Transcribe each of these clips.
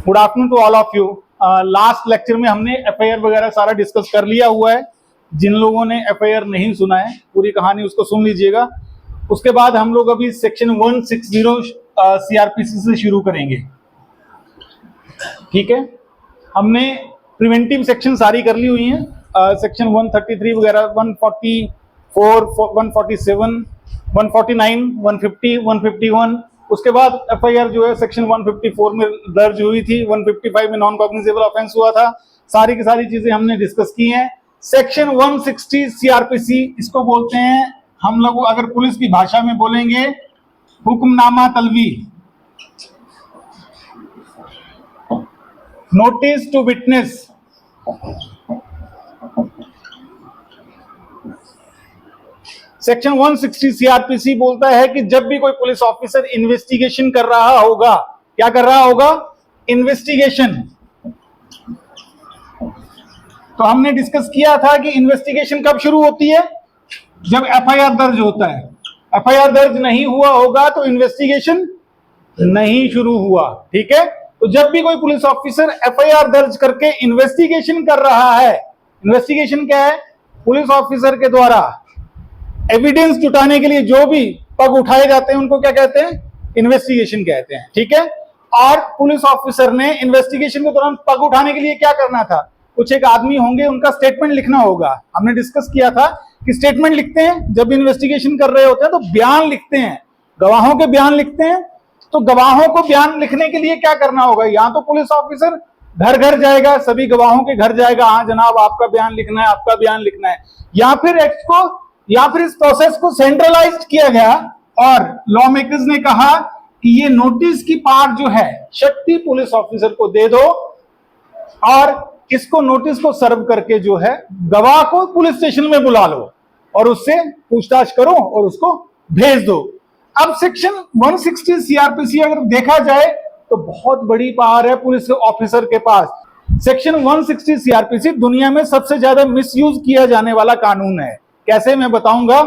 Good afternoon to all of you. Last lecture में हमने FIR वगैरह सारा डिस्कस कर लिया हुआ है। जिन लोगों ने एफआईआर नहीं सुना है पूरी कहानी उसको सुन लीजिएगा। उसके बाद हम लोग अभी सेक्शन 160 सीआरपीसी से शुरू करेंगे। ठीक है, हमने प्रिवेंटिव सेक्शन सारी कर ली हुई हैं। सेक्शन 133 वगैरह, 144, 147, 149, 150, 151। उसके बाद एफआईआर जो है सेक्शन 154 में दर्ज हुई थी, 155 में नॉन कॉग्निजेबल ऑफेंस हुआ था। सारी की सारी चीजें हमने डिस्कस की हैं। सेक्शन 160 सीआरपीसी इसको बोलते हैं हम लोग, अगर पुलिस की भाषा में बोलेंगे, हुक्मनामा तलबी, notice to witness. Section 160 CrPC बोलता है कि जब भी कोई पुलिस ऑफिसर इन्वेस्टिगेशन कर रहा होगा, क्या कर रहा होगा? इन्वेस्टिगेशन। तो हमने डिस्कस किया था कि इन्वेस्टिगेशन कब शुरू होती है? जब एफआईआर दर्ज होता है। एफआईआर दर्ज नहीं हुआ होगा तो इन्वेस्टिगेशन नहीं शुरू हुआ। ठीक है, तो जब भी कोई पुलिस ऑफिसर एफआईआर दर्ज करके इन्वेस्टिगेशन कर रहा है, इन्वेस्टिगेशन क्या है? पुलिस ऑफिसर के द्वारा एविडेंस जुटाने के लिए जो भी पग उठाए जाते हैं उनको क्या कहते हैं? इन्वेस्टिगेशन कहते हैं। ठीक है, और पुलिस ऑफिसर ने इन्वेस्टिगेशन के दौरान पग उठाने के लिए क्या करना था? कुछ एक आदमी होंगे, उनका स्टेटमेंट लिखना होगा। हमने डिस्कस किया था कि स्टेटमेंट लिखते हैं जब इन्वेस्टिगेशन कर रहे होते हैं, तो बयान लिखते हैं, गवाहों के बयान लिखते हैं। तो गवाहों को बयान लिखने के लिए क्या करना होगा? या तो पुलिस ऑफिसर घर घर जाएगा, सभी गवाहों के घर जाएगा, हाँ जनाब आपका बयान लिखना है, आपका बयान लिखना है। या फिर इस प्रोसेस को सेंट्रलाइज्ड किया गया और लॉ मेकर्स ने कहा कि ये नोटिस की पार्ट जो है शक्ति पुलिस ऑफिसर को दे दो और इसको नोटिस को सर्व करके जो है गवाह को पुलिस स्टेशन में बुला लो और उससे पूछताछ करो और उसको भेज दो। अब सेक्शन 160 सीआरपीसी अगर देखा जाए तो बहुत बड़ी पावर है पुलिस ऑफिसर के पास। सेक्शन 160 सीआरपीसी दुनिया में सबसे ज्यादा मिसयूज किया जाने वाला कानून है। कैसे, मैं बताऊंगा।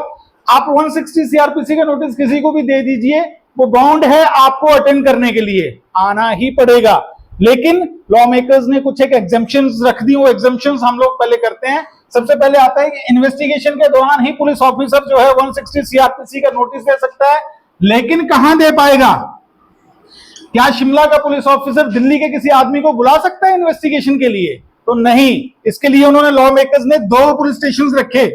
आप 160 सीआरपीसी का नोटिस किसी को भी दे दीजिए, वो बाउंड है आपको अटेंड करने के लिए, आना ही पड़ेगा। लेकिन लॉ मेकर्स ने कुछ एक एग्जेम्पशंस रख दी। वो एग्जेम्पशंस हम लोग पहले करते हैं। सबसे पहले आता है कि इन्वेस्टिगेशन के दौरान ही पुलिस ऑफिसर जो है 160 सीआरपीसी का नोटिस दे सकता है, लेकिन कहां दे पाएगा? क्या शिमला का पुलिस ऑफिसर दिल्ली के किसी आदमी को बुला सकता है इन्वेस्टिगेशन के लिए? तो नहीं। इसके लिए उन्होंने लॉ मेकर्स ने दो पुलिस स्टेशन रखे,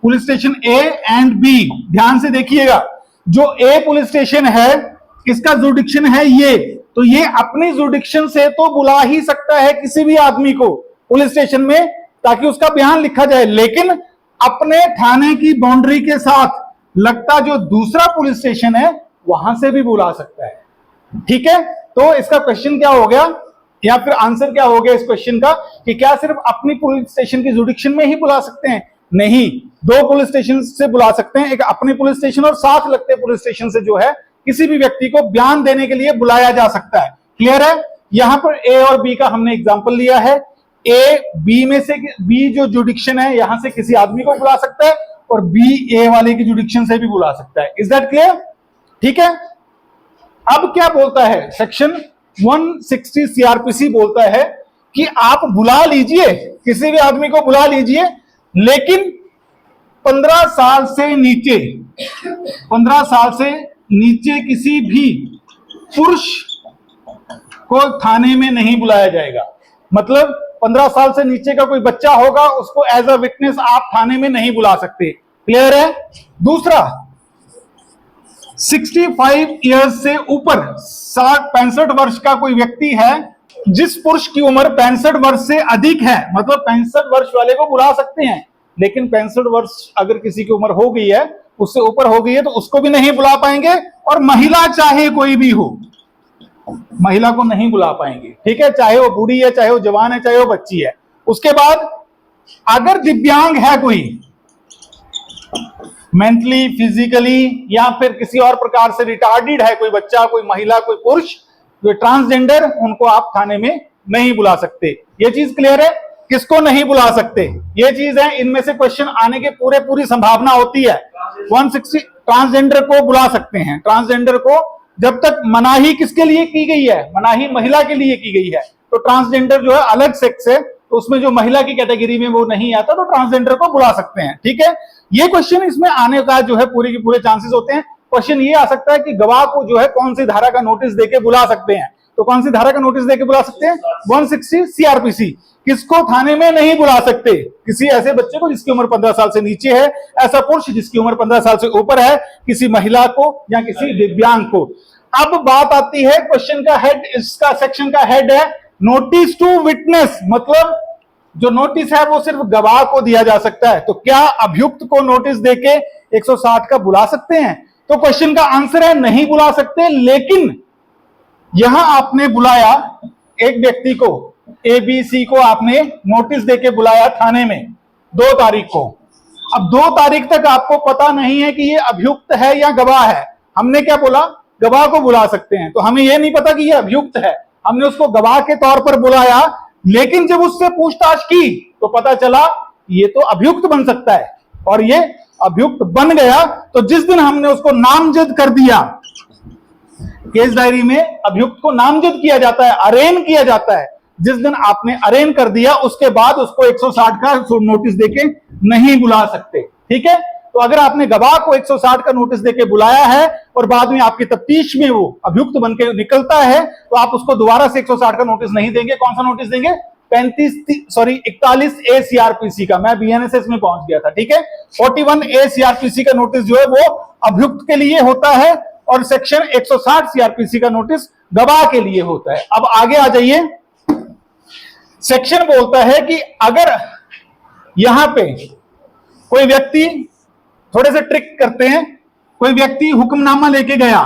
police station A and B. ध्यान से देखिएगा, जो ए पुलिस स्टेशन है इसका जुडिक्शन है ये, तो ये अपनी जुडिक्शन से तो बुला ही सकता है किसी भी आदमी को पुलिस स्टेशन में ताकि उसका बयान लिखा जाए, लेकिन अपने थाने की बाउंड्री के साथ लगता जो दूसरा पुलिस स्टेशन है वहां से भी बुला सकता है। ठीक है, तो इसका क्वेश्चन क्या हो गया या फिर आंसर क्या हो गया इस क्वेश्चन का कि क्या सिर्फ अपनी पुलिस स्टेशन की जुडिक्शन में ही बुला सकते हैं? नहीं, दो पुलिस स्टेशन से बुला सकते हैं, एक अपने पुलिस स्टेशन और साथ लगते पुलिस स्टेशन से जो है किसी भी व्यक्ति को बयान देने के लिए बुलाया जा सकता है। क्लियर है? यहां पर ए और बी का हमने एग्जांपल लिया है। ए बी में से, बी जो जुडिक्शन है यहां से किसी आदमी को बुला सकता है और बी ए वाले की जुडिक्शन से भी बुला सकता है। Is that clear? ठीक है, अब क्या बोलता है सेक्शन 160 सीआरपीसी बोलता है कि आप बुला लीजिए, किसी भी आदमी को बुला लीजिए, लेकिन 15 साल से नीचे किसी भी पुरुष को थाने में नहीं बुलाया जाएगा। मतलब 15 साल से नीचे का कोई बच्चा होगा उसको एज अ विटनेस आप थाने में नहीं बुला सकते। क्लियर है? दूसरा, 65 इयर्स से ऊपर 65 वर्ष का कोई व्यक्ति है, जिस पुरुष की उम्र 65 वर्ष से अधिक है, मतलब 65 वर्ष वाले को बुला सकते हैं, लेकिन 65 वर्ष अगर किसी की उम्र हो गई है, उससे ऊपर हो गई है, तो उसको भी नहीं बुला पाएंगे। और महिला चाहे कोई भी हो, महिला को नहीं बुला पाएंगे। ठीक है, चाहे वो बूढ़ी है, चाहे वो जवान है, चाहे वो बच्ची है। उसके बाद अगर दिव्यांग है कोई, मेंटली, फिजिकली या फिर किसी और प्रकार से रिटार्डेड है, कोई बच्चा, कोई महिला, कोई पुरुष, जो ट्रांसजेंडर, उनको आप थाने में नहीं बुला सकते। ये चीज क्लियर है? किसको नहीं बुला सकते? ये चीज है, इनमें से क्वेश्चन आने की पूरी संभावना होती है। 160 ट्रांसजेंडर को बुला सकते हैं, ट्रांसजेंडर को जब तक मनाही किसके लिए की गई है, मनाही महिला के लिए की गई है। तो ट्रांसजेंडर जो है अलग सेक्स है, तो उसमें जो महिला की कैटेगरी में वो नहीं आता, तो ट्रांसजेंडर को बुला सकते हैं। ठीक है, ये क्वेश्चन इसमें आने का जो है पूरे के पूरे चांसेस होते हैं। क्वेश्चन ये आ सकता है कि गवाह को जो है कौन सी धारा का नोटिस देके बुला सकते हैं। तो कौन सी धारा का नोटिस देके बुला सकते हैं? 160 सीआरपीसी। किसको थाने में नहीं बुला सकते? किसी ऐसे बच्चे को जिसकी उम्र 15 साल से नीचे है, ऐसा पुरुष जिसकी उम्र 15 साल से ऊपर है, किसी महिला को या किसी दिव्यांग को। अब बात आती है क्वेश्चन का हेड, इसका सेक्शन का हेड है नोटिस टू विटनेस, मतलब जो नोटिस है वो सिर्फ गवाह को दिया जा सकता है। तो क्या अभियुक्त को नोटिस देके 160 का बुला सकते हैं? तो क्वेश्चन का आंसर है नहीं बुला सकते। लेकिन यहां आपने बुलाया एक व्यक्ति को, एबीसी को आपने नोटिस देके बुलाया थाने में 2 तारीख को। अब 2 तारीख तक आपको पता नहीं है कि ये अभियुक्त है या गवाह है। हमने क्या बोला? गवाह को बुला सकते हैं। तो हमें यह नहीं पता कि ये अभियुक्त है, हमने उसको गवाह के तौर पर बुलाया। लेकिन जब उससे पूछताछ की तो पता चला ये तो अभियुक्त बन सकता है, और ये अभियुक्त बन गया। तो जिस दिन हमने उसको नामजद कर दिया, केस डायरी में अभियुक्त को नामजद किया जाता है, अरेन किया जाता है। जिस दिन आपने अरेन कर दिया उसके बाद उसको 160 का नोटिस देके नहीं बुला सकते। ठीक है, तो अगर आपने गवाह को 160 का नोटिस देके बुलाया है और बाद में आपकी तफ्तीश में वो अभियुक्त बन के निकलता है, तो आप उसको दोबारा से 160 का नोटिस नहीं देंगे। कौन सा नोटिस देंगे? 41A सीआरपीसी का। मैं बीएनएसएस में पहुंच गया था। ठीक है, 41A सीआरपीसी का नोटिस जो है वो अभियुक्त के लिए होता है, और सेक्शन 160 सीआरपीसी का नोटिस गवाह के लिए होता है। अब आगे आ जाइए, सेक्शन बोलता है कि अगर यहां पे कोई व्यक्ति, थोड़े से ट्रिक करते हैं, कोई व्यक्ति हुक्मनामा लेके गया,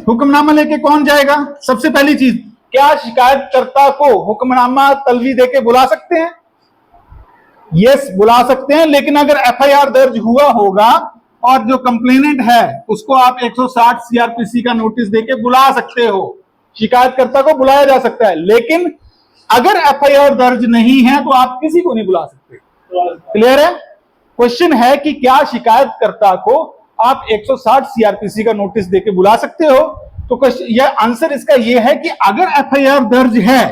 हुक्मनामा लेके कौन जाएगा? सबसे पहली चीज, क्या शिकायतकर्ता को हुक्मनामा तलवी देके बुला सकते हैं? यस, बुला सकते हैं। लेकिन अगर एफआईआर दर्ज हुआ होगा और जो कंप्लेनेंट है उसको आप 160 सीआरपीसी का नोटिस देके बुला सकते हो, शिकायतकर्ता को बुलाया जा सकता है। लेकिन अगर एफआईआर दर्ज नहीं है तो आप किसी को नहीं बुला सकते। क्लियर है? क्वेश्चन है कि क्या शिकायतकर्ता को आप 160 सीआरपीसी का नोटिस देके बुला सकते हो? तो यह आंसर इसका यह है कि अगर एफआईआर दर्ज है,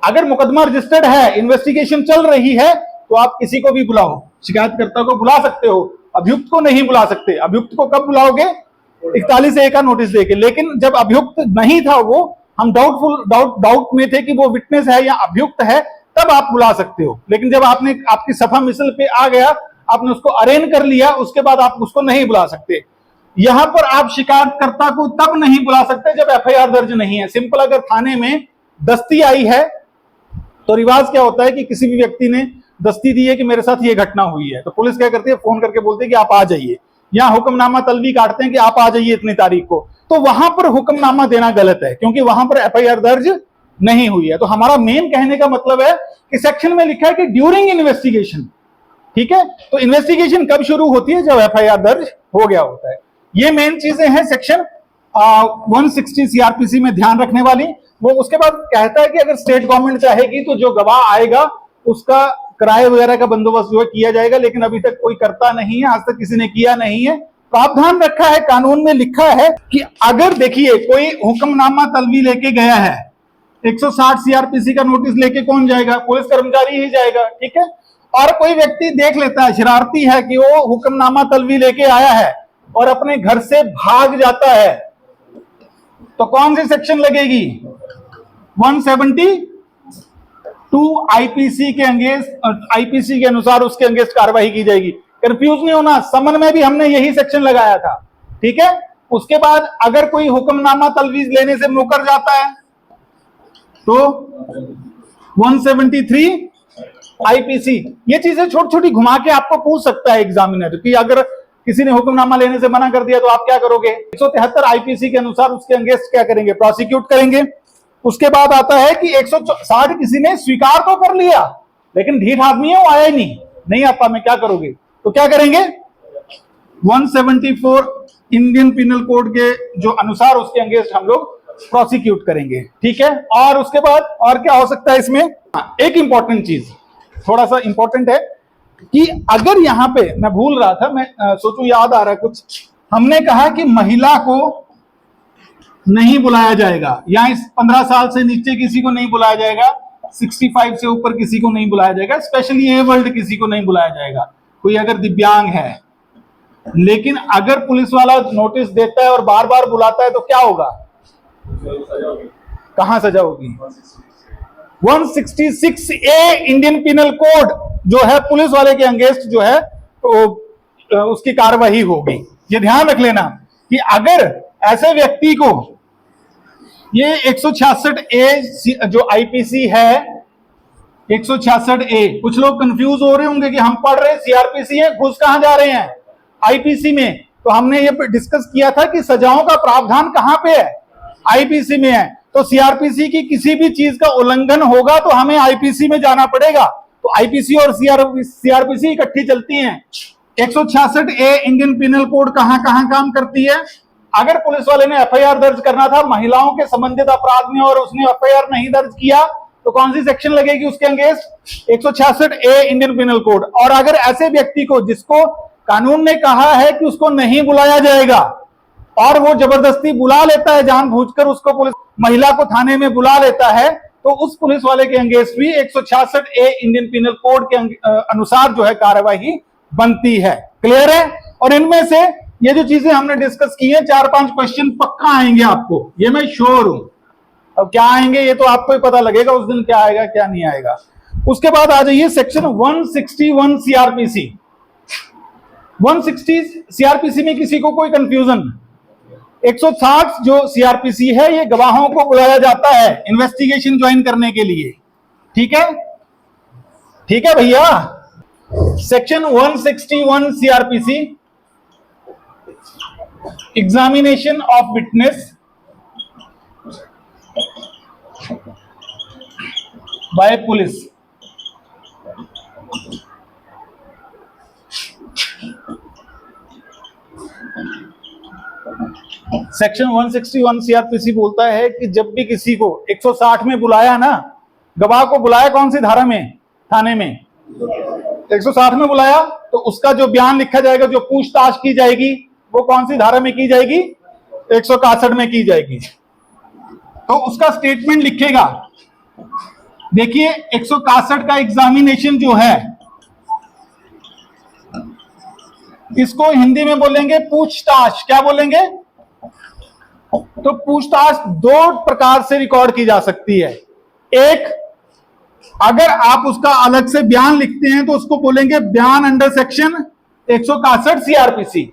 अगर मुकदमा रजिस्टर्ड है, इन्वेस्टिगेशन चल रही है, तो आप किसी को भी बुलाओ, शिकायतकर्ता को बुला सकते हो, अभियुक्त को नहीं बुला सकते। अभियुक्त को कब बुलाओगे? 41A का नोटिस देके। लेकिन जब अभियुक्त नहीं था, वो हम डाउट में थे कि वो विटनेस है या अभियुक्त है, तब आप बुला सकते हो। लेकिन जब आपने आपकी सफा मिसल पे आ गया, आपने उसको अरेन कर लिया, उसके बाद आप उसको नहीं बुला सकते। यहां पर आप शिकायतकर्ता को तब नहीं बुला सकते जब एफआईआर दर्ज नहीं है। सिंपल, अगर थाने में दस्ती आई है तो रिवाज क्या होता है कि किसी भी व्यक्ति ने दस्ती दी है कि मेरे साथ ये घटना हुई है, तो पुलिस क्या करती है? फोन करके बोलती है कि आप आ जाइए, या हुक्मनामा तलवी काटते हैं कि आप आ जाइए इतनी तारीख को। तो वहां पर हुक्मनामा देना गलत है, क्योंकि वहां पर एफआईआर दर्ज नहीं हुई है। तो हमारा मेन कहने का मतलब है कि सेक्शन में लिखा है कि ड्यूरिंग इन्वेस्टिगेशन। ठीक है, तो इन्वेस्टिगेशन कब शुरू होती है? जब एफआईआर दर्ज हो गया होता है। ये मेन चीजें हैं सेक्शन 160 सीआरपीसी में ध्यान रखने वाली। वो उसके बाद कहता है कि अगर स्टेट गवर्नमेंट चाहेगी तो जो गवाह आएगा उसका किराए वगैरह का बंदोबस्त जो है किया जाएगा, लेकिन अभी तक कोई करता नहीं है, आज तक किसी ने किया नहीं है। प्रावधान रखा है, कानून में लिखा है कि अगर देखिए कोई हुक्मनामा तलवी लेके गया है, 160 सीआरपीसी का नोटिस लेके कौन जाएगा? पुलिस कर्मचारी ही जाएगा। ठीक है, और कोई व्यक्ति देख लेता है, शरारती है, कि वो हुक्मनामा तलवी लेके आया है और अपने घर से भाग जाता है, तो कौन सी सेक्शन लगेगी? 172 आईपीसी के अगेंस्ट, आईपीसी के अनुसार उसके अगेंस्ट कार्रवाई की जाएगी। कंफ्यूज नहीं होना, समन में भी हमने यही सेक्शन लगाया था। ठीक है, उसके बाद अगर कोई हुक्मनामा तलवीज लेने से मुकर जाता है तो 173 आईपीसी। ये चीजें छोटी छोटी घुमा के आपको पूछ सकता है एग्जामिनर कि अगर किसी ने हुक्मनामा लेने से मना कर दिया तो आप क्या करोगे? 173 आईपीसी के अनुसार उसके अगेंस्ट क्या करेंगे? प्रोसिक्यूट करेंगे। उसके बाद आता है कि 160 किसी ने स्वीकार तो कर लिया, लेकिन ढीठ आदमी है, वो आया ही नहीं आता, मैं क्या करोगे? तो क्या करेंगे? 174 इंडियन पिनल कोड के जो अनुसार उसके अगेंस्ट हम लोग प्रोसिक्यूट करेंगे। ठीक है, और उसके बाद और क्या हो सकता है इसमें? एक इंपॉर्टेंट चीज, थोड़ा सा इंपॉर्टेंट है कि अगर यहां पे, मैं भूल रहा था, मैं सोचूं याद आ रहा है कुछ, हमने कहा कि महिला को नहीं बुलाया जाएगा, या इस 15 साल से नीचे किसी को नहीं बुलाया जाएगा, 65 से ऊपर किसी को नहीं बुलाया जाएगा, स्पेशली एबल्ड किसी को नहीं बुलाया जाएगा, कोई अगर दिव्यांग है। लेकिन अगर पुलिस वाला नोटिस देता है और बार बार बुलाता है तो क्या होगा? कहां सजा होगी? 166A इंडियन पिनल कोड जो है पुलिस वाले के अगेंस्ट जो है तो उसकी कार्रवाई होगी। ये ध्यान रख लेना कि अगर ऐसे व्यक्ति को ये 166A जो आईपीसी है, 166A, कुछ लोग कंफ्यूज हो रहे होंगे कि हम पढ़ रहे सीआरपीसी है, घुस कहां जा रहे हैं आईपीसी में। तो हमने ये डिस्कस किया था कि सजाओं का प्रावधान कहां पे है? आईपीसी में है। तो सीआरपीसी की किसी भी चीज का उल्लंघन होगा तो हमें आईपीसी में जाना पड़ेगा। तो आईपीसी और सीआरपीसी इकट्ठी चलती हैं। 166A इंडियन पिनल कोड कहां कहां काम करती है? अगर पुलिस वाले ने एफआईआर दर्ज करना था महिलाओं के संबंधित अपराध में और उसने एफआईआर नहीं दर्ज किया तो कौन सी सेक्शन लगेगी उसके against? 166A Indian penal code. और अगर ऐसे व्यक्ति को जिसको कानून ने कहा है कि उसको नहीं बुलाया जाएगा और वो जबरदस्ती बुला लेता है, जानबूझकर उसको पुलिस महिला को थाने में बुला लेता है, तो उस पुलिस वाले के अगेंस्ट भी 166A इंडियन पिनल कोड के अनुसार जो है कार्यवाही बनती है। क्लियर है? और इनमें से ये जो चीजें हमने डिस्कस की है 4-5 क्वेश्चन पक्का आएंगे आपको, ये मैं श्योर हूं। अब क्या आएंगे ये तो आपको ही पता लगेगा उस दिन, क्या आएगा क्या नहीं आएगा। उसके बाद आ जाइए सेक्शन 161 सीआरपीसी। 160 सीआरपीसी में किसी को कोई कंफ्यूजन? 160 जो सीआरपीसी है ये गवाहों को बुलाया जाता है इन्वेस्टिगेशन ज्वाइन करने के लिए। ठीक है? ठीक है भैया। Section 161 CrPC, examination of witness bye police. Section 161 CrPC बोलता है कि जब भी किसी को 160 में बुलाया ना, गवाह को बुलाया कौन सी धारा में? थाने में 160 में बुलाया तो उसका जो बयान लिखा जाएगा, जो पूछताछ की जाएगी, वो कौन सी धारा में की जाएगी? 161 में की जाएगी। तो उसका स्टेटमेंट लिखेगा। देखिए 161 का एग्जामिनेशन जो है इसको हिंदी में बोलेंगे पूछताछ। क्या बोलेंगे? तो पूछताछ दो प्रकार से रिकॉर्ड की जा सकती है। एक, अगर आप उसका अलग से बयान लिखते हैं तो उसको बोलेंगे बयान अंडर सेक्शन 161 सीआरपीसी।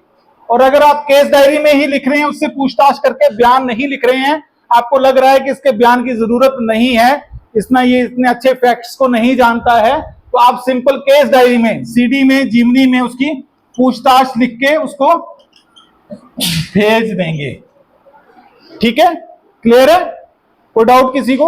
और अगर आप केस डायरी में ही लिख रहे हैं, उससे पूछताछ करके बयान नहीं लिख रहे हैं, आपको लग रहा है कि इसके बयान की जरूरत नहीं है, ये इतने अच्छे फैक्ट्स को नहीं जानता है, तो आप सिंपल केस डायरी में, सीडी में, जीवनी में उसकी पूछताछ लिख के उसको भेज देंगे। ठीक है? क्लियर है? कोई डाउट किसी को?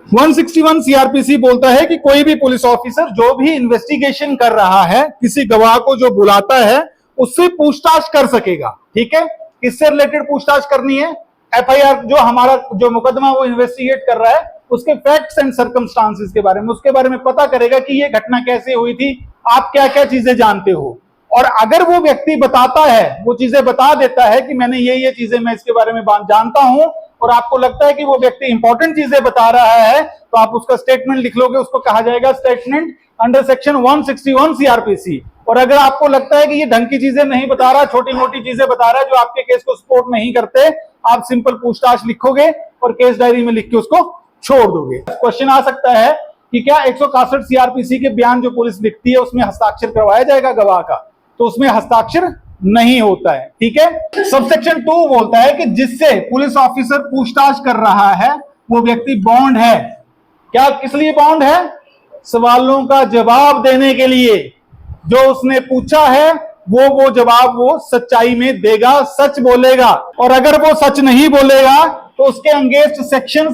161 सीआरपीसी बोलता है कि कोई भी पुलिस ऑफिसर जो भी इन्वेस्टिगेशन कर रहा है, किसी गवाह को जो बुलाता है उससे पूछताछ कर सकेगा। ठीक है? किससे रिलेटेड पूछताछ करनी है? एफआईआर जो हमारा जो मुकदमा वो इन्वेस्टिगेट कर रहा है उसके फैक्ट्स एंड सर्कमस्टांसेस के बारे में, उसके बारे में पता करेगा कि ये घटना कैसे हुई थी, आप क्या क्या चीजें जानते हो। और अगर वो व्यक्ति बताता है, वो चीजें बता देता है कि मैंने ये चीजें मैं इसके बारे में जानता हूं, और आपको लगता है कि वो व्यक्ति इंपॉर्टेंट चीजें बता रहा है, तो आप उसका स्टेटमेंट लिख लोगे। उसको कहा जाएगा स्टेटमेंट अंडर सेक्शन 161 सीआरपीसी। और अगर आपको लगता है कि ये ढंग की चीजें नहीं बता रहा, छोटी मोटी चीजें बता रहा है जो आपके केस को सपोर्ट नहीं करते, आप सिंपल पूछताछ लिखोगे और केस डायरी में लिख के उसको छोड़ दोगे। क्वेश्चन आ सकता है कि क्या 161 सीआरपीसी के बयान जो पुलिस लिखती है उसमें हस्ताक्षर करवाया जाएगा गवाह का? तो उसमें हस्ताक्षर नहीं होता है। ठीक है? सबसेक्शन 2 बोलता है कि जिससे पुलिस ऑफिसर पूछताछ कर रहा है वो व्यक्ति बॉन्ड है। क्या किस लिए बॉन्ड है? सवालों का जवाब देने के लिए। जो उसने पूछा है वो जवाब वो सच्चाई में देगा, सच बोलेगा। और अगर वो सच नहीं बोलेगा तो उसके against section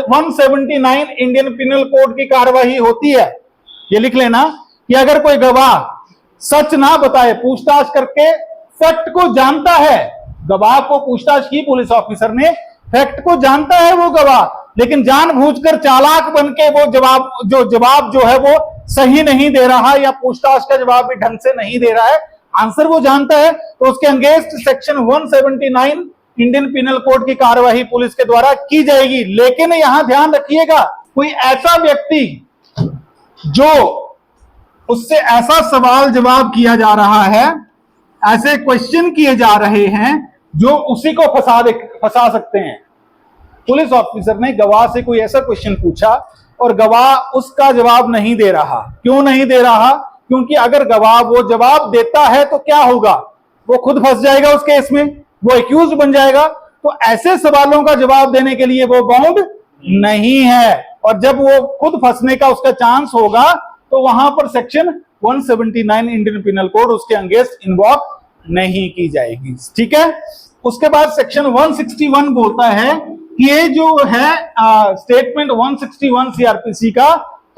179 Indian penal code की कार्यवाही होती है। ये लिख लेना कि अगर कोई गवाह सच ना बताए, पूछताछ करके फैक्ट को जानता है, गवाह को पूछताछ की पुलिस ऑफिसर ने, फैक्ट को जानता है वो गवाह, लेकिन जानबूझकर चालाक बनके वो जवाब जो है वो सही नहीं दे रहा या पूछताछ का जवाब भी ढंग से नहीं दे रहा है, आंसर वो जानता है तो उसके against section 179 Indian penal code की कार्यवाही पुलिस के द्वारा की जाएगी। लेकिन यहां ध्यान रखिएगा, कोई ऐसा व्यक्ति जो उससे ऐसा सवाल जवाब किया जा रहा है, ऐसे क्वेश्चन किए जा रहे हैं जो उसी को फंसा सकते हैं। पुलिस ऑफिसर ने गवाह से कोई ऐसा क्वेश्चन पूछा और गवाह उसका जवाब नहीं दे रहा। क्यों नहीं दे रहा? क्योंकि अगर गवाह वो जवाब देता है तो क्या होगा, वो खुद फंस जाएगा उस केस में, वो एक्यूज बन जाएगा। तो ऐसे सवालों का जवाब देने के लिए वो बाउंड नहीं है, और जब वो खुद फंसने का उसका चांस होगा तो वहां पर सेक्शन 179 इंडियन पिनल कोड उसके अगेंस्ट इन्वॉक नहीं की जाएगी। ठीक है। उसके बाद सेक्शन 161 बोलता है कि ये जो है स्टेटमेंट 161 सीआरपीसी का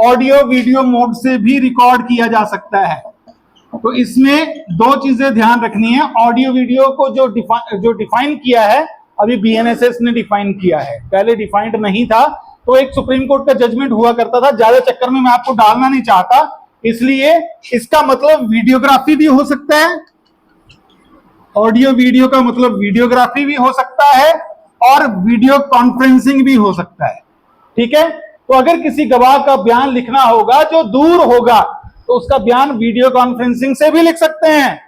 ऑडियो वीडियो मोड से भी रिकॉर्ड किया जा सकता है। तो इसमें दो चीजें ध्यान रखनी है। ऑडियो वीडियो को जो डिफाइन किया है, अभी बीएनएसएस ने डिफाइन किया है, पहले डिफाइंड नहीं था। तो एक सुप्रीम कोर्ट का जजमेंट हुआ करता था, ज्यादा चक्कर में मैं आपको डालना नहीं चाहता, इसलिए इसका मतलब वीडियोग्राफी भी हो सकता है, ऑडियो वीडियो का मतलब वीडियोग्राफी भी हो सकता है और वीडियो कॉन्फ्रेंसिंग भी हो सकता है। ठीक है। तो अगर किसी गवाह का बयान लिखना होगा जो दूर होगा तो उसका बयान वीडियो कॉन्फ्रेंसिंग से भी लिख सकते हैं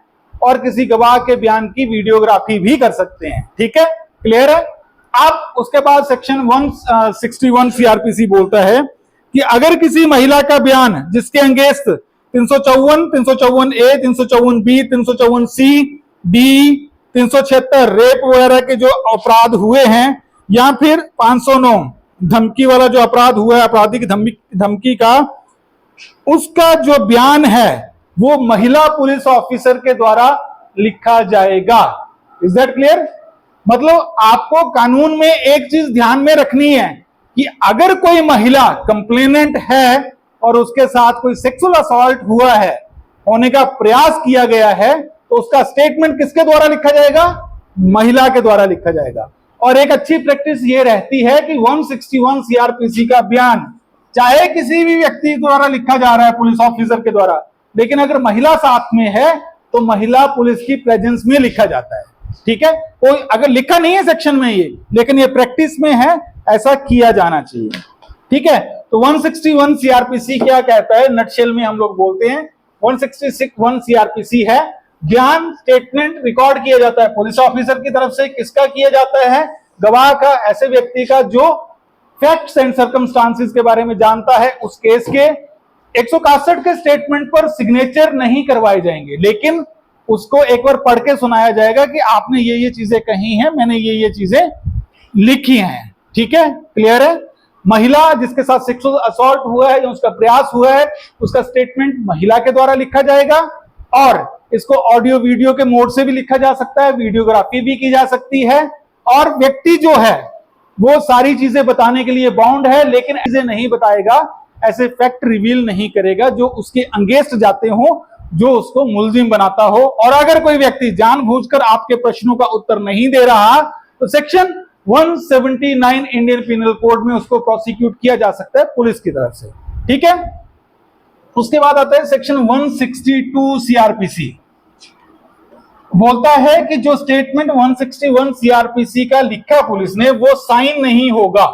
और किसी गवाह के बयान की वीडियोग्राफी भी कर सकते हैं। ठीक है, क्लियर है। अब उसके बाद सेक्शन 161 सीआरपीसी बोलता है कि अगर किसी महिला का बयान जिसके अगेंस्ट 354, 354 ए, 354 बी, 354 सी, डी, 376 रेप वगैरह के जो अपराध हुए हैं, या फिर 509 धमकी वाला जो अपराध हुआ है, आपराधिक धमकी का, उसका जो बयान है वो महिला पुलिस ऑफिसर के द्वारा लिखा जाएगा। Is that clear? मतलब आपको कानून में एक चीज ध्यान में रखनी है कि अगर कोई महिला कंप्लेनेंट है और उसके साथ कोई सेक्सुअल असॉल्ट हुआ है, होने का प्रयास किया गया है, तो उसका स्टेटमेंट किसके द्वारा लिखा जाएगा? महिला के द्वारा लिखा जाएगा। और एक अच्छी प्रैक्टिस ये रहती है कि 161 सीआरपीसी का बयान चाहे किसी भी व्यक्ति द्वारा लिखा जा रहा है पुलिस ऑफिसर के द्वारा, लेकिन अगर महिला साथ में है तो महिला पुलिस की प्रेजेंस में लिखा जाता है। ठीक है, कोई अगर लिखा नहीं है सेक्शन में ये, लेकिन ये प्रैक्टिस में है, ऐसा किया जाना चाहिए। ठीक है, तो 161 सीआरपीसी क्या कहता है, नटशेल में हम लोग बोलते हैं 161 सीआरपीसी है, बयान स्टेटमेंट रिकॉर्ड किया जाता है पुलिस ऑफिसर की तरफ से। किसका किया जाता है? गवाह का, ऐसे व्यक्ति का जो फैक्ट्स एंड सर्कमस्टांसेस के बारे में जानता है उस केस के। 161 के स्टेटमेंट पर सिग्नेचर नहीं करवाए जाएंगे, लेकिन उसको एक बार पढ़ के सुनाया जाएगा कि आपने ये चीजें कही हैं, मैंने ये चीजें लिखी हैं। ठीक है, क्लियर है। महिला जिसके साथ सेक्सुअल असॉल्ट हुआ है या उसका प्रयास हुआ है, उसका स्टेटमेंट महिला के द्वारा लिखा जाएगा, और इसको ऑडियो वीडियो के मोड से भी लिखा जा सकता है, वीडियोग्राफी भी की जा सकती है। और व्यक्ति जो है वो सारी चीजें बताने के लिए बाउंड है, लेकिन चीजें नहीं बताएगा, ऐसे फैक्ट रिवील नहीं करेगा जो उसके अगेंस्ट जाते हो, जो उसको मुलजिम बनाता हो। और अगर कोई व्यक्ति जानबूझकर आपके प्रश्नों का उत्तर नहीं दे रहा तो सेक्शन 179 इंडियन पिनल कोड में उसको प्रोसिक्यूट किया जा सकता है पुलिस की तरफ से। ठीक है, उसके बाद आता है सेक्शन 162 सीआरपीसी, बोलता है कि जो स्टेटमेंट 161 सीआरपीसी का लिखा पुलिस ने वो साइन नहीं होगा,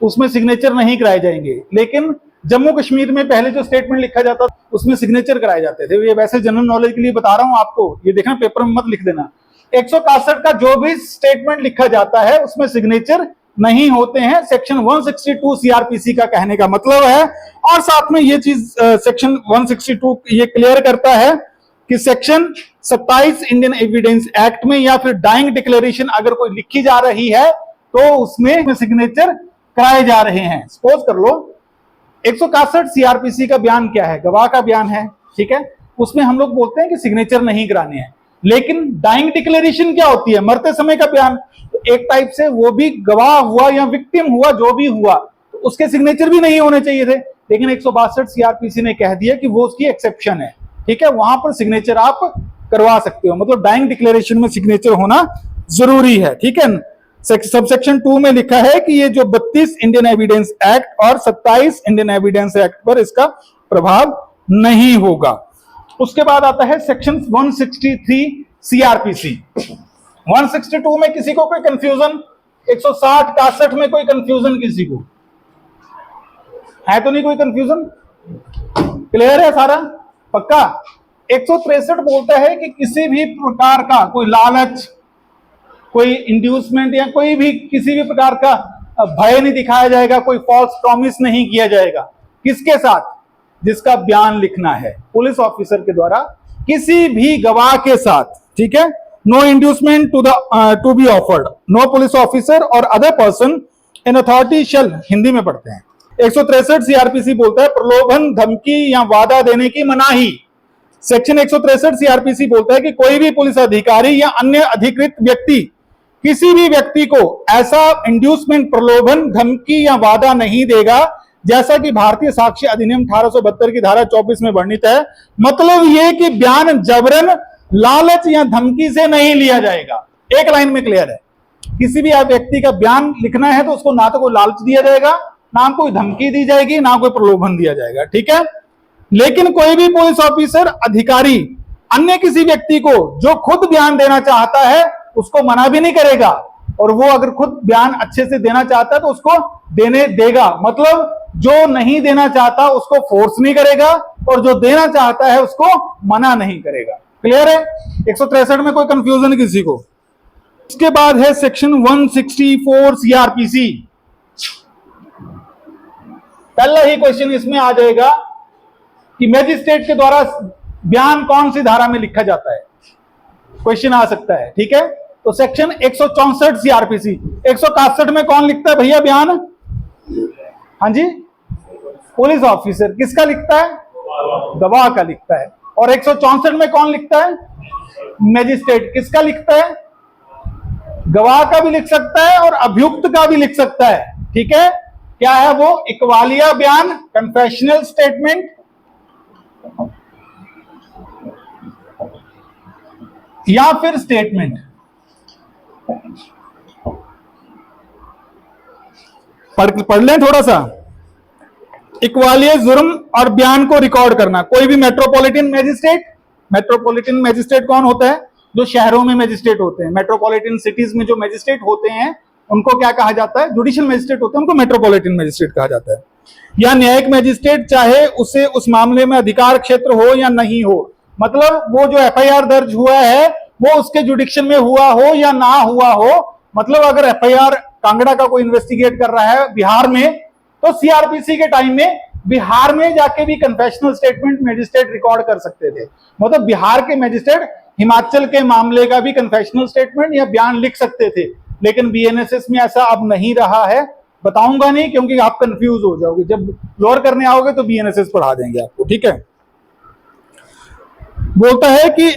उसमें सिग्नेचर नहीं कराए जाएंगे। लेकिन जम्मू कश्मीर में पहले जो स्टेटमेंट लिखा जाता था उसमें सिग्नेचर कराए जाते थे। ये वैसे जनरल नॉलेज के लिए बता रहा हूं आपको, ये देखना पेपर में मत लिख देना। 161 का जो भी स्टेटमेंट लिखा जाता है उसमें सिग्नेचर नहीं होते हैं, सेक्शन 162 सीआरपीसी का कहने का मतलब है। और साथ में ये चीज सेक्शन 162 ये क्लियर करता है कि सेक्शन 27 इंडियन एविडेंस एक्ट में या फिर डाइंग डिक्लेरेशन अगर कोई लिखी जा रही है तो उसमें सिग्नेचर कराए जा रहे हैं। सपोज कर लो 161 सीआरपीसी का बयान क्या है? गवाह का बयान है। ठीक है, उसमें हम लोग बोलते हैं कि सिग्नेचर नहीं कराने हैं। लेकिन डाइंग डिक्लेरेशन क्या होती है? मरते समय का बयान। तो एक टाइप से वो भी गवाह हुआ या विक्टिम हुआ, जो भी हुआ, तो उसके सिग्नेचर भी नहीं होने चाहिए थे। लेकिन 162 सीआरपीसी ने कह दिया कि वो उसकी एक्सेप्शन है। ठीक है, वहां पर सिग्नेचर आप करवा सकते हो, मतलब डाइंग डिक्लेरेशन में सिग्नेचर होना जरूरी है। ठीक है, सबसेक्शन 2 में लिखा है कि ये जो 32 इंडियन एविडेंस एक्ट और 27 इंडियन एविडेंस एक्ट पर इसका प्रभाव नहीं होगा। उसके बाद आता है सेक्शन 163 सीआरपीसी। 162 में किसी को कोई कंफ्यूजन, 160 61 में कोई कंफ्यूजन किसी को है तो नहीं? कोई कंफ्यूजन? क्लियर है सारा? पक्का? 163 बोलता है कि किसी भी प्रकार का कोई लालच, कोई इंड्यूसमेंट या कोई भी किसी भी प्रकार का भय नहीं दिखाया जाएगा, कोई फॉल्स प्रॉमिस नहीं किया जाएगा। किसके साथ? जिसका बयान लिखना है पुलिस ऑफिसर के द्वारा किसी भी गवाह के साथ, ठीक है। No inducement to be offered, no police officer और other person in authority shall, Hindi में पढ़ते हैं। 163 सीआरपीसी बोलता है प्रलोभन, धमकी या वादा देने की मनाही। सेक्शन 163 सीआरपीसी बोलता है कि कोई भी पुलिस अधिकारी या अन्य अधिकृत व्यक्ति किसी भी व्यक्ति को ऐसा इंड्यूसमेंट, प्रलोभन, धमकी या वादा नहीं देगा जैसा कि भारतीय साक्ष्य अधिनियम 1872 की धारा 24 में वर्णित है। मतलब यह कि बयान जबरन, लालच या धमकी से नहीं लिया जाएगा। एक लाइन में क्लियर है। किसी भी व्यक्ति का बयान लिखना है तो उसको ना तो कोई लालच दिया जाएगा, ना कोई धमकी दी जाएगी, ना कोई प्रलोभन दिया जाएगा, ठीक है। लेकिन कोई भी पुलिस ऑफिसर, अधिकारी अन्य किसी व्यक्ति को जो खुद बयान देना चाहता है उसको मना भी नहीं करेगा, और वो अगर खुद बयान अच्छे से देना चाहता है तो उसको देने देगा। मतलब जो नहीं देना चाहता उसको फोर्स नहीं करेगा, और जो देना चाहता है उसको मना नहीं करेगा। क्लियर है? 163 में कोई कंफ्यूजन किसी को? इसके बाद है सेक्शन 164 सीआरपीसी। पहला ही क्वेश्चन इसमें आ जाएगा कि मैजिस्ट्रेट के द्वारा बयान कौन सी धारा में लिखा जाता है, क्वेश्चन आ सकता है, ठीक है। तो सेक्शन 164 सीआरपीसी। 161 में कौन लिखता है भैया बयान? हाँ जी, पुलिस ऑफिसर। किसका लिखता है? गवाह का लिखता है। और 164 में कौन लिखता है? मैजिस्ट्रेट। किसका लिखता है? गवाह का भी लिख सकता है और अभियुक्त का भी लिख सकता है, ठीक है। क्या है वो? इकबालिया बयान, कन्फेशनल स्टेटमेंट, या फिर स्टेटमेंट। पढ़ लें थोड़ा सा। इकबालिया जुर्म और बयान को रिकॉर्ड करना। कोई भी मेट्रोपॉलिटन मैजिस्ट्रेट, मेट्रोपॉलिटन मैजिस्ट्रेट कौन होता है? जो शहरों में मैजिस्ट्रेट होते हैं। मेट्रोपॉलिटन सिटीज में जो मैजिस्ट्रेट होते हैं उनको क्या कहा जाता है? जुडिशियल मैजिस्ट्रेट होते हैं, उनको मेट्रोपॉलिटन मैजिस्ट्रेट कहा जाता है। या न्यायिक मैजिस्ट्रेट, चाहे उसे उस मामले में अधिकार क्षेत्र हो या नहीं हो। मतलब वो जो एफआईआर दर्ज हुआ है वो उसके जुडिक्शन में हुआ हो या ना हुआ हो। मतलब अगर एफआईआर कांगड़ा का कोई इन्वेस्टिगेट कर रहा है बिहार में, तो सीआरपीसी के टाइम में बिहार में जाके भी कन्फेशनल स्टेटमेंट मैजिस्ट्रेट रिकॉर्ड कर सकते थे। मतलब बिहार के मैजिस्ट्रेट हिमाचल के मामले का भी कन्फेशनल स्टेटमेंट या बयान लिख सकते थे। लेकिन बीएनएसएस में ऐसा अब नहीं रहा है। बताऊंगा नहीं क्योंकि आप कंफ्यूज हो जाओगे। जब लोअर करने आओगे तो बीएनएसएस पढ़ा देंगे आपको, ठीक है। बोलता है कि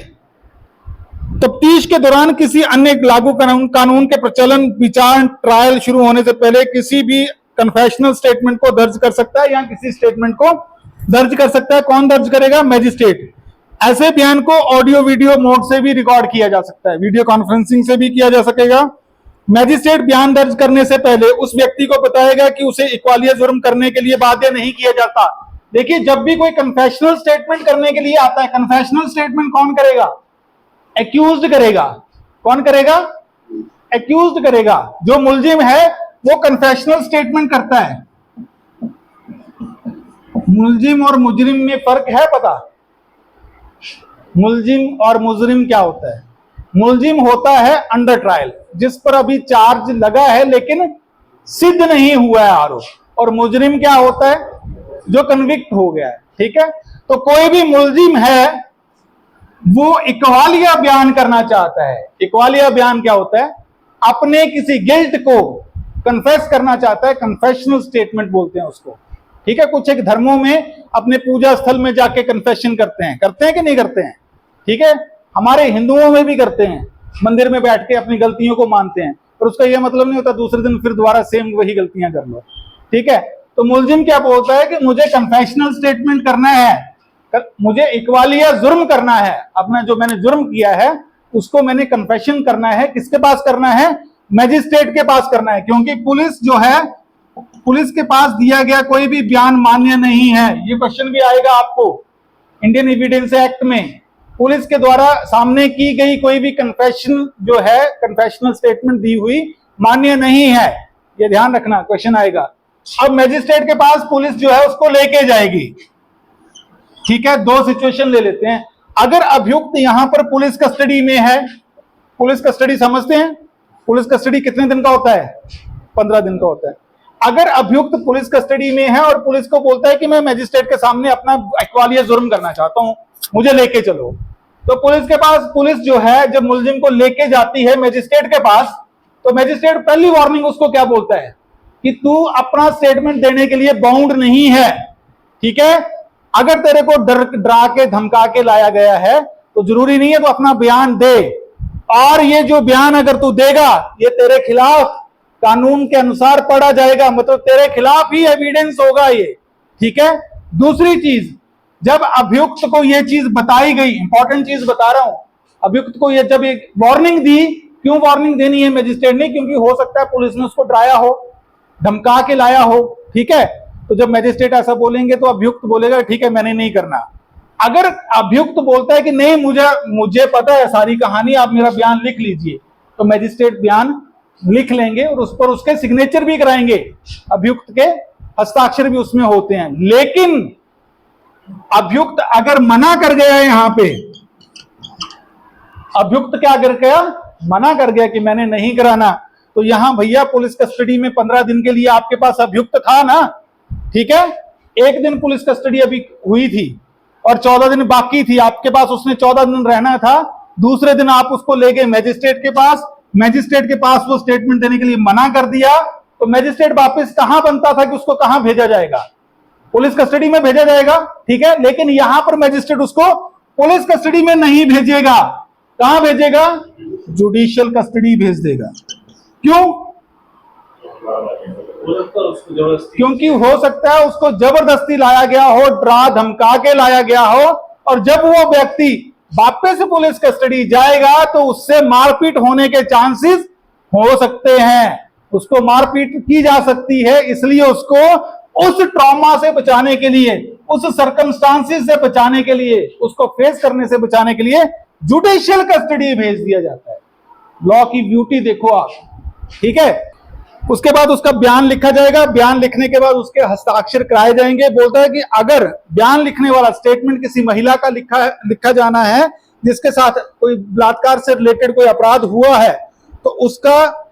तफ्तीश के दौरान किसी अन्य लागू कानून के प्रचलन, विचार, ट्रायल शुरू होने से पहले किसी भी कन्फेशनल स्टेटमेंट को दर्ज कर सकता है या किसी स्टेटमेंट को दर्ज कर सकता है। कौन दर्ज करेगा? मैजिस्ट्रेट। ऐसे बयान को ऑडियो वीडियो मोड से भी रिकॉर्ड किया जा सकता है, वीडियो कॉन्फ्रेंसिंग से भी किया जा सकेगा। मैजिस्ट्रेट बयान दर्ज करने से पहले उस व्यक्ति को बताएगा कि उसे इकबालिया जुर्म करने के लिए बाध्य नहीं किया जाता। देखिए, जब भी कोई कन्फेशनल स्टेटमेंट करने के लिए आता है, कन्फेशनल स्टेटमेंट कौन करेगा? एक्यूज्ड करेगा। कौन करेगा? एक्यूज्ड करेगा। जो मुलजिम है वो कन्फेशनल स्टेटमेंट करता है। मुलजिम और मुजरिम में फर्क है पता? मुलजिम और मुजरिम क्या होता है? मुलजिम होता है अंडर ट्रायल, जिस पर अभी चार्ज लगा है लेकिन सिद्ध नहीं हुआ है आरोप। और मुजरिम क्या होता है? जो कन्विक्ट हो गया है, ठीक है। तो कोई भी मुलजिम है वो इकबालिया बयान करना चाहता है। इकबालिया बयान क्या होता है? अपने किसी गिल्ट को कन्फेस करना चाहता है, कन्फेशनल स्टेटमेंट बोलते हैं उसको, ठीक है। कुछ एक धर्मों में अपने पूजा स्थल में जाके कन्फेशन करते हैं कि नहीं करते हैं, ठीक है। हमारे हिंदुओं में भी करते हैं, मंदिर में बैठ के अपनी गलतियों को मानते हैं, पर उसका यह मतलब नहीं होता दूसरे दिन फिर दोबारा सेम वही गलतियां कर लो, ठीक है। तो मुलजिम क्या बोलता है कि मुझे कन्फेशनल स्टेटमेंट करना है, मुझे इकबालिया जुर्म करना है, अपना जो मैंने जुर्म किया है उसको मैंने कन्फेशन करना है। किसके पास करना है? मैजिस्ट्रेट के पास करना है। क्योंकि पुलिस जो है, पुलिस के पास दिया गया कोई भी बयान मान्य नहीं है। ये क्वेश्चन भी आएगा आपको इंडियन एविडेंस एक्ट में पुलिस के द्वारा सामने की गई कोई भी कन्फेशन जो है, कन्फेशनल स्टेटमेंट दी हुई मान्य नहीं है। ये ध्यान रखना, क्वेश्चन आएगा। अब मैजिस्ट्रेट के पास पुलिस जो है उसको लेके जाएगी। ठीक है, दो सिचुएशन ले लेते हैं। अगर अभियुक्त यहां पर पुलिस कस्टडी में है, पुलिस कस्टडी समझते हैं, पुलिस कस्टडी कितने दिन का होता है? 15 दिन का होता है। अगर अभियुक्त पुलिस कस्टडी में है और पुलिस को बोलता है कि मैं मैजिस्ट्रेट के सामने अपना अहवालिया जुर्म करना चाहता हूं, मुझे लेके चलो, तो पुलिस के पास, पुलिस जो है जब मुलजिम को लेके जाती है मैजिस्ट्रेट के पास, तो मैजिस्ट्रेट पहली वार्निंग उसको क्या बोलता है कि तू अपना स्टेटमेंट देने के लिए बाउंड नहीं है। ठीक है, अगर तेरे को डरा के धमका के लाया गया है तो जरूरी नहीं है तो अपना बयान दे, और ये जो बयान अगर तू देगा ये तेरे खिलाफ कानून के अनुसार पढ़ा जाएगा, मतलब तेरे खिलाफ ही एविडेंस होगा ये। ठीक है, दूसरी चीज, जब अभियुक्त को यह चीज बताई गई, इंपॉर्टेंट चीज बता रहा हूं, अभियुक्त को ये जब एक वार्निंग दी, क्यों वार्निंग देनी है मैजिस्ट्रेट ने? क्योंकि हो सकता है पुलिस ने उसको डराया हो, धमका के लाया हो। ठीक है, तो जब मैजिस्ट्रेट ऐसा बोलेंगे तो अभियुक्त बोलेगा ठीक है मैंने नहीं करना। अगर अभियुक्त बोलता है कि नहीं मुझे पता है सारी कहानी, आप मेरा बयान लिख लीजिए, तो मैजिस्ट्रेट बयान लिख लेंगे और उस पर उसके सिग्नेचर भी कराएंगे, अभियुक्त के हस्ताक्षर भी उसमें होते हैं। लेकिन अभियुक्त अगर मना कर गया, यहां पे अभियुक्त क्या कर गया? मना कर गया कि मैंने नहीं कराना, तो यहां भैया पुलिस कस्टडी में 15 दिन के लिए आपके पास अभियुक्त था ना। ठीक है, एक दिन पुलिस कस्टडी अभी हुई थी और 14 दिन बाकी थी आपके पास, उसने 14 दिन रहना था। दूसरे दिन आप उसको ले गए मैजिस्ट्रेट के पास, मैजिस्ट्रेट के पास वो स्टेटमेंट देने के लिए मना कर दिया, तो मैजिस्ट्रेट वापस कहां बनता था कि उसको कहां भेजा जाएगा? पुलिस कस्टडी में भेजा जाएगा। ठीक है, लेकिन यहां पर मैजिस्ट्रेट उसको पुलिस कस्टडी में नहीं भेजेगा, कहां भेजेगा? जुडिशियल कस्टडी भेज देगा। क्यों? क्योंकि हो सकता है उसको जबरदस्ती लाया गया हो, डरा धमका के लाया गया हो, और जब वो व्यक्ति वापस पुलिस कस्टडी जाएगा तो उससे मारपीट होने के चांसेस हो सकते हैं, उसको मारपीट की जा सकती है। इसलिए उसको उस ट्रॉमा से बचाने के लिए, उस सर्कमस्टांसेस से बचाने के लिए, उसको फेस करने से बचाने के लिए जुडिशियल कस्टडी भेज दिया जाता है। लॉ की ब्यूटी देखो आप। ठीक है, उसके बाद उसका बयान लिखा जाएगा, बयान लिखने के बाद उसके हस्ताक्षर कराए जाएंगे। बोलता है कि अगर बयान लिखने वाला स्टेटमेंट किसी महिला का लिखा जाना है जिसके साथ कोई बलात्कार से रिलेटेड कोई अपराध हुआ है, तो उसका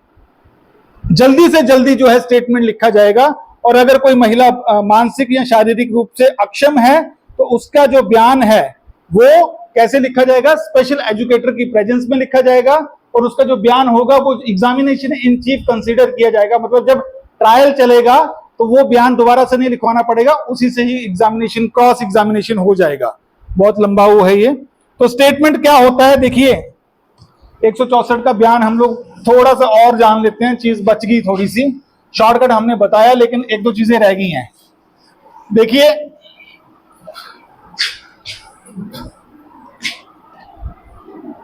जल्दी से जल्दी जो है स्टेटमेंट लिखा जाएगा। और अगर कोई महिला मानसिक या शारीरिक रूप से अक्षम है तो उसका जो बयान है वो कैसे लिखा जाएगा? स्पेशल एजुकेटर की प्रेजेंस में लिखा जाएगा, और उसका जो बयान होगा वो एग्जामिनेशन इन चीफ कंसीडर किया जाएगा। मतलब जब ट्रायल चलेगा तो वो बयान दोबारा से नहीं लिखवाना पड़ेगा, उसी से ही एग्जामिनेशन, क्रॉस एग्जामिनेशन हो जाएगा। बहुत लंबा वो है ये। तो स्टेटमेंट क्या होता है देखिए, 164 का बयान हम लोग थोड़ा सा और जान लेते हैं, चीज बच गई थोड़ी सी, शॉर्टकट हमने बताया लेकिन एक दो चीजें रह गई हैं। देखिए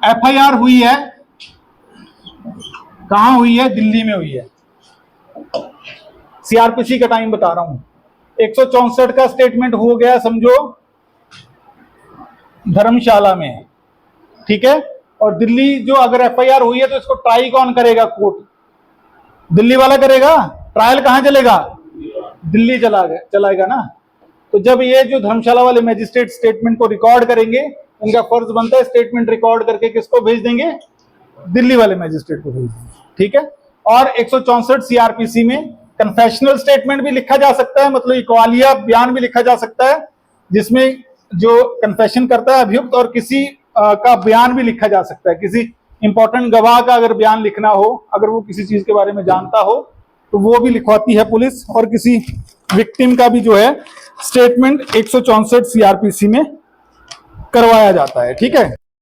एफआईआर हुई है, कहां हुई है? दिल्ली में हुई है। सीआरपीसी का टाइम बता रहा हूं। 164 का स्टेटमेंट हो गया समझो धर्मशाला में। ठीक है, और दिल्ली जो अगर एफआईआर हुई है तो इसको ट्राई कौन करेगा? कोर्ट दिल्ली वाला करेगा। ट्रायल कहां चलेगा? दिल्ली चलाएगा ना। तो जब ये जो धर्मशाला वाले मैजिस्ट्रेट स्टेटमेंट को रिकॉर्ड करेंगे, उनका फर्ज बनता है स्टेटमेंट रिकॉर्ड करके किसको भेज देंगे? दिल्ली वाले मैजिस्ट्रेट को भेज देंगे। ठीक है, और 164 सीआरपीसी में कन्फेशनल स्टेटमेंट भी लिखा जा सकता है, मतलब इकवालिया बयान भी लिखा जा सकता है, जिसमें जो कन्फेशन करता है अभियुक्त, और किसी का बयान भी लिखा जा सकता है। किसी इंपॉर्टेंट गवाह का अगर बयान लिखना हो, अगर वो किसी चीज के बारे में जानता हो तो वो भी लिखवाती है पुलिस, और किसी विक्टिम का भी जो है स्टेटमेंट 164 सीआरपीसी में करवाया जाता है। ठीक है।